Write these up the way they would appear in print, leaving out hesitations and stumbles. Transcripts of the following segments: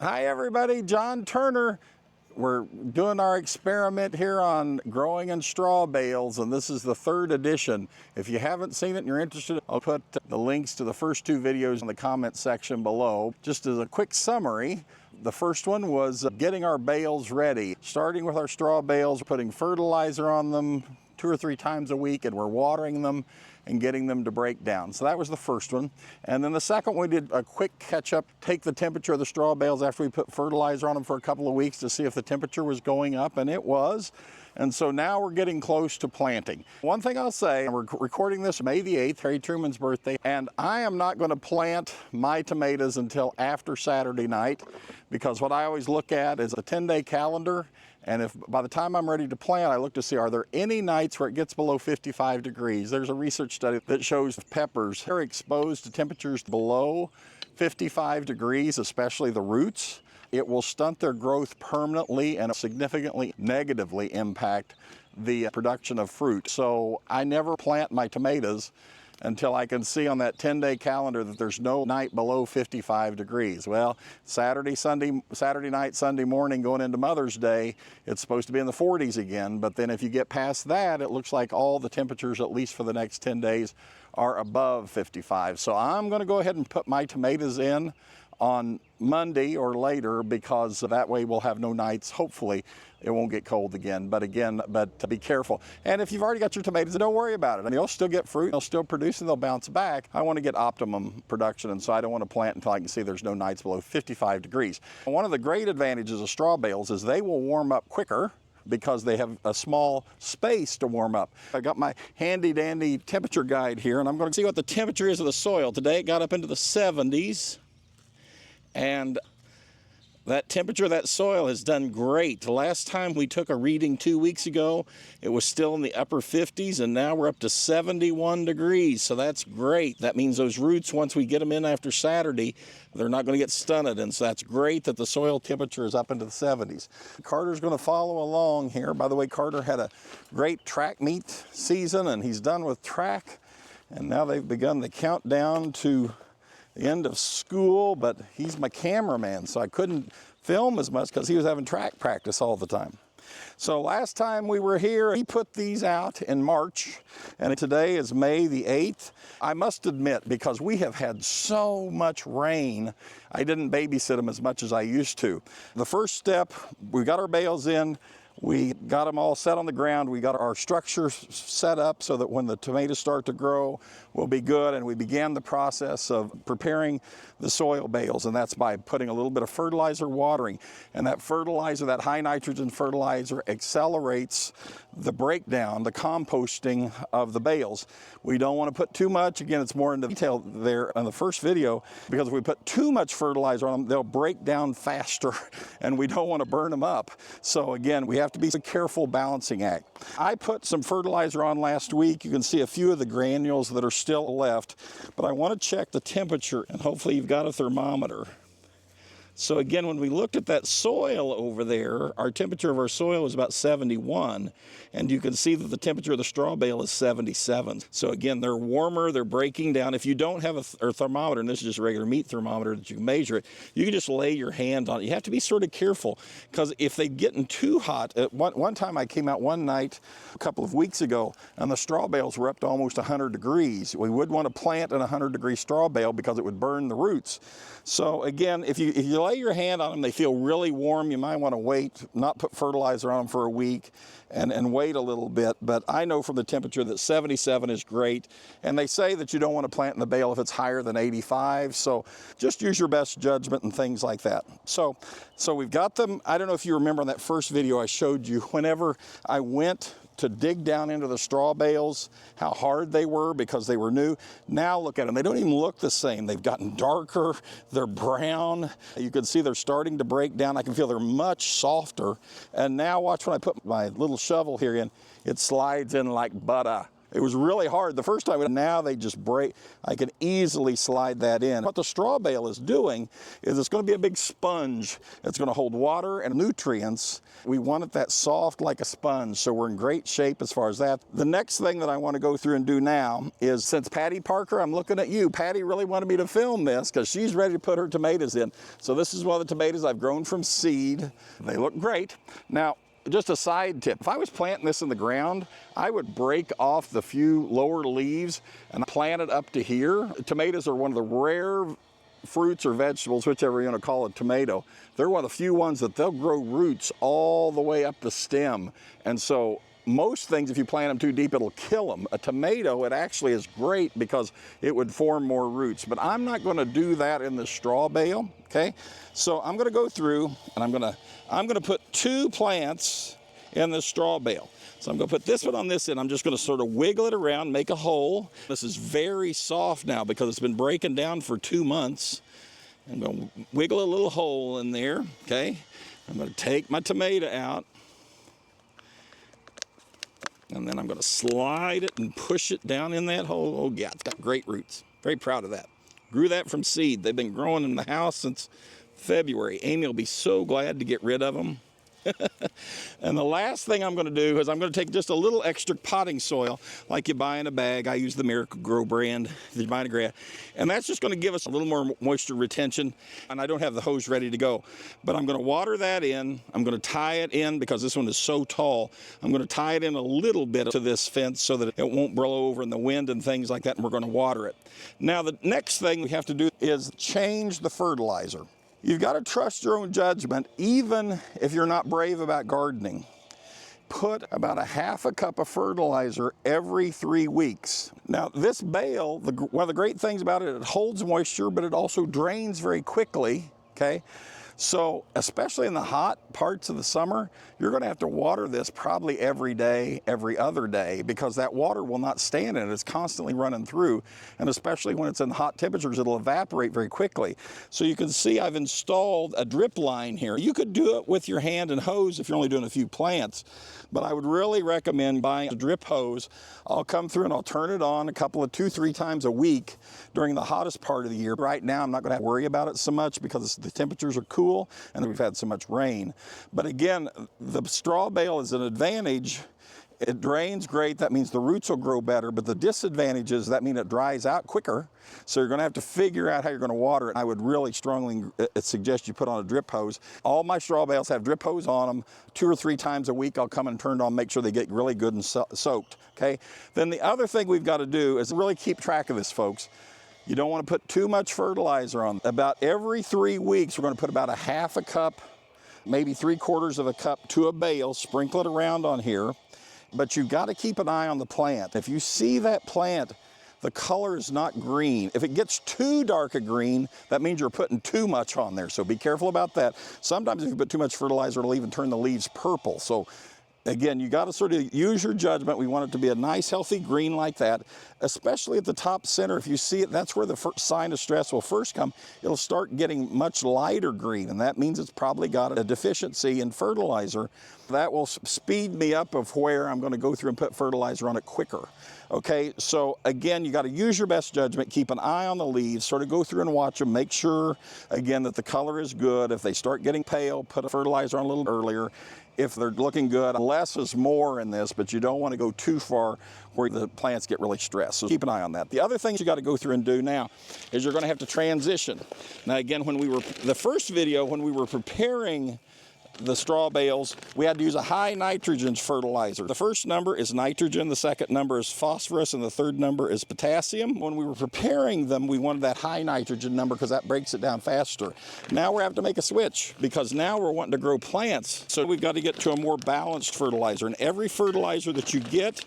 Hi everybody, John Turner. We're doing our experiment here on growing in straw bales, and this is the third edition. If you haven't seen it and you're interested, I'll put the links to the first two videos in the comment section below. Just as a quick summary, the first one was getting our bales ready. Starting with our straw bales, putting fertilizer on them 2 or 3 times a week, and we're watering them and getting them to break down. So that was the first one. And then the second one, we did a quick catch up, take the temperature of the straw bales after we put fertilizer on them for a couple of weeks to see if the temperature was going up, and it was. And so now we're getting close to planting. One thing I'll say, we're recording this May the 8th, Harry Truman's birthday, and I am not going to plant my tomatoes until after Saturday night, because what I always look at is a 10-day calendar. And if by the time I'm ready to plant, I look to see, are there any nights where it gets below 55 degrees? There's a research study that shows peppers are exposed to temperatures below 55 degrees, especially the roots. It will stunt their growth permanently and significantly negatively impact the production of fruit. So I never plant my tomatoes until I can see on that 10-day calendar that there's no night below 55 degrees. Well, Saturday night, Sunday morning, going into Mother's Day, it's supposed to be in the 40s again, but then if you get past that, it looks like all the temperatures, at least for the next 10 days, are above 55. So I'm gonna go ahead and put my tomatoes in on Monday or later, because that way we'll have no nights. Hopefully it won't get cold again, but be careful. And if you've already got your tomatoes, don't worry about it. I mean, they'll still get fruit, they'll still produce, and they'll bounce back. I want to get optimum production, and so I don't want to plant until I can see there's no nights below 55 degrees. One of the great advantages of straw bales is they will warm up quicker because they have a small space to warm up. I got my handy dandy temperature guide here, and I'm going to see what the temperature is of the soil. Today it got up into the 70s. And that temperature of that soil has done great. The last time we took a reading 2 weeks ago, it was still in the upper 50s, and now we're up to 71 degrees. So that's great. That means those roots, once we get them in after Saturday, they're not going to get stunted. And so that's great that the soil temperature is up into the 70s. Carter's going to follow along here. By the way, Carter had a great track meet season, and he's done with track. And now they've begun the countdown to the end of school, but he's my cameraman, so I couldn't film as much because he was having track practice all the time. So last time we were here, he put these out in March, and today is May the 8th. I must admit, because we have had so much rain, I didn't babysit them as much as I used to. The first step, we got our bales in, we got them all set on the ground. We got our structure set up so that when the tomatoes start to grow, we'll be good. And we began the process of preparing the soil bales, and that's by putting a little bit of fertilizer, watering. And that fertilizer, that high nitrogen fertilizer, accelerates the breakdown, the composting of the bales. We don't want to put too much. Again, it's more into detail there in the first video, because if we put too much fertilizer on them, they'll break down faster, and we don't want to burn them up. So again, we have to be a careful balancing act. I put some fertilizer on last week. You can see a few of the granules that are still left, but I want to check the temperature, and hopefully you've got a thermometer. So again, when we looked at that soil over there, our temperature of our soil is about 71, and you can see that the temperature of the straw bale is 77. So again, they're warmer, they're breaking down. If you don't have a thermometer, and this is just a regular meat thermometer that you can measure it, you can just lay your hand on it. You have to be sort of careful, because if they're getting too hot, one time I came out one night a couple of weeks ago, and the straw bales were up to almost 100 degrees. We would want to plant in a 100-degree straw bale because it would burn the roots. So again, if you lay your hand on them, they feel really warm, you might want to wait, not put fertilizer on them for a week, and wait a little bit. But I know from the temperature that 77 is great, and they say that you don't want to plant in the bale if it's higher than 85, so just use your best judgment and things like that. So we've got them. I don't know if you remember in that first video I showed you, whenever I went to dig down into the straw bales, how hard they were because they were new. Now look at them, they don't even look the same. They've gotten darker, they're brown. You can see they're starting to break down. I can feel they're much softer. And now watch when I put my little shovel here in, it slides in like butter. It was really hard the first time. Now they just break. I can easily slide that in. What the straw bale is doing is it's going to be a big sponge. It's going to hold water and nutrients. We want it that soft like a sponge, so we're in great shape as far as that. The next thing that I want to go through and do now is, since Patty Parker, I'm looking at you. Patty really wanted me to film this because she's ready to put her tomatoes in. So this is one of the tomatoes I've grown from seed. They look great. Now, just a side tip, if I was planting this in the ground, I would break off the few lower leaves and plant it up to here. Tomatoes are one of the rare fruits or vegetables, whichever you want to call it, tomato. They're one of the few ones that they'll grow roots all the way up the stem. And so most things, if you plant them too deep, it'll kill them. A tomato, it actually is great because it would form more roots. But I'm not going to do that in the straw bale, okay? So I'm going to go through and I'm going to put 2 plants in the straw bale. So I'm going to put this one on this end. I'm just going to sort of wiggle it around, make a hole. This is very soft now because it's been breaking down for 2 months. I'm going to wiggle a little hole in there, okay? I'm going to take my tomato out. And then I'm going to slide it and push it down in that hole. Oh yeah, it's got great roots. Very proud of that. Grew that from seed. They've been growing in the house since February. Amy will be so glad to get rid of them. And the last thing I'm going to do is I'm going to take just a little extra potting soil like you buy in a bag. I use the Miracle-Gro brand if you're buying a grant. And that's just going to give us a little more moisture retention. And I don't have the hose ready to go. But I'm going to water that in. I'm going to tie it in because this one is so tall. I'm going to tie it in a little bit to this fence so that it won't blow over in the wind and things like that. And we're going to water it. Now the next thing we have to do is change the fertilizer. You've got to trust your own judgment, even if you're not brave about gardening. Put about a half a cup of fertilizer every 3 weeks. Now, this bale, one of the great things about it, it holds moisture, but it also drains very quickly, okay? So, especially in the hot parts of the summer, you're going to have to water this probably every day, every other day, because that water will not stand in it. It's constantly running through, and especially when it's in hot temperatures, it'll evaporate very quickly. So you can see I've installed a drip line here. You could do it with your hand and hose if you're only doing a few plants, but I would really recommend buying a drip hose. I'll come through and I'll turn it on a couple of 2-3 times a week during the hottest part of the year. Right now, I'm not going to have to worry about it so much because the temperatures are cool and we've had so much rain. But again, the straw bale is an advantage. It drains great. That means the roots will grow better. But the disadvantage is that means it dries out quicker. So you're going to have to figure out how you're going to water it. I would really strongly suggest you put on a drip hose. All my straw bales have drip hose on them. 2 or 3 times a week, I'll come and turn it on, make sure they get really good and soaked. Okay. Then the other thing we've got to do is really keep track of this, folks. You don't want to put too much fertilizer on. About every 3 weeks, we're going to put about a half a cup, maybe 3/4 of a cup to a bale, sprinkle it around on here. But you've got to keep an eye on the plant. If you see that plant, the color is not green. If it gets too dark a green, that means you're putting too much on there. So be careful about that. Sometimes if you put too much fertilizer, it'll even turn the leaves purple. So again, you got to sort of use your judgment. We want it to be a nice, healthy green like that, especially at the top center. If you see it, that's where the first sign of stress will first come. It'll start getting much lighter green, and that means it's probably got a deficiency in fertilizer. That will speed me up of where I'm going to go through and put fertilizer on it quicker. Okay, so again, you got to use your best judgment, keep an eye on the leaves, sort of go through and watch them, make sure, again, that the color is good. If they start getting pale, put a fertilizer on a little earlier. If they're looking good, less is more in this, but you don't want to go too far where the plants get really stressed. So keep an eye on that. The other things you got to go through and do now is you're going to have to transition. Now again, the first video, when we were preparing the straw bales, we had to use a high nitrogen fertilizer. The first number is nitrogen, the second number is phosphorus, and the third number is potassium. When we were preparing them, we wanted that high nitrogen number because that breaks it down faster. Now we're having to make a switch because now we're wanting to grow plants. So we've got to get to a more balanced fertilizer, and every fertilizer that you get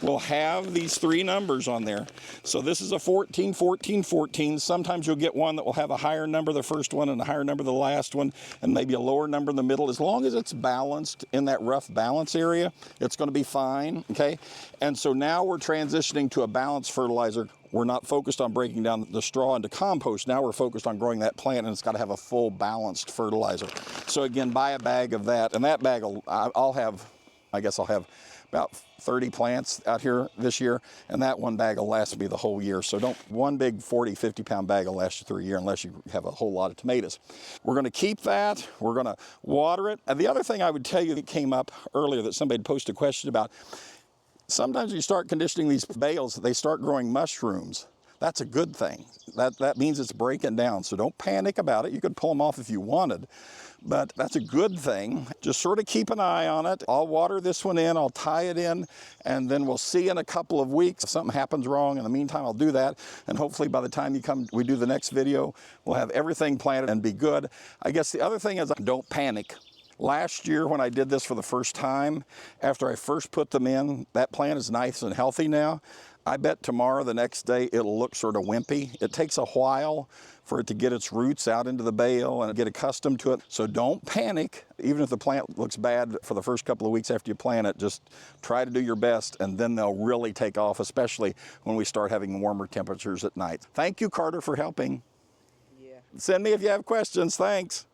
will have these 3 numbers on there. So this is a 14, 14, 14. Sometimes you'll get one that will have a higher number the first one and a higher number the last one, and maybe a lower number in the middle. As long as it's balanced in that rough balance area, it's going to be fine, okay? And so now we're transitioning to a balanced fertilizer. We're not focused on breaking down the straw into compost. Now we're focused on growing that plant, and it's got to have a full balanced fertilizer. So again, buy a bag of that, and that bag I'll have about 30 plants out here this year, and that one bag will last me the whole year. So one big 40, 50 pound bag will last you through a year unless you have a whole lot of tomatoes. We're gonna keep that, we're gonna water it. And the other thing I would tell you that came up earlier that somebody posted a question about, sometimes you start conditioning these bales, they start growing mushrooms. That's a good thing. That means it's breaking down, so don't panic about it. You could pull them off if you wanted, but that's a good thing. Just sort of keep an eye on it. I'll water this one in, I'll tie it in, and then we'll see in a couple of weeks. If something happens wrong, in the meantime, I'll do that, and hopefully by the time we do the next video, we'll have everything planted and be good. I guess the other thing is, don't panic. Last year when I did this for the first time, after I first put them in, that plant is nice and healthy now. I bet tomorrow, the next day, it'll look sort of wimpy. It takes a while for it to get its roots out into the bale and get accustomed to it. So don't panic. Even if the plant looks bad for the first couple of weeks after you plant it, just try to do your best, and then they'll really take off, especially when we start having warmer temperatures at night. Thank you, Carter, for helping. Yeah. Send me if you have questions. Thanks.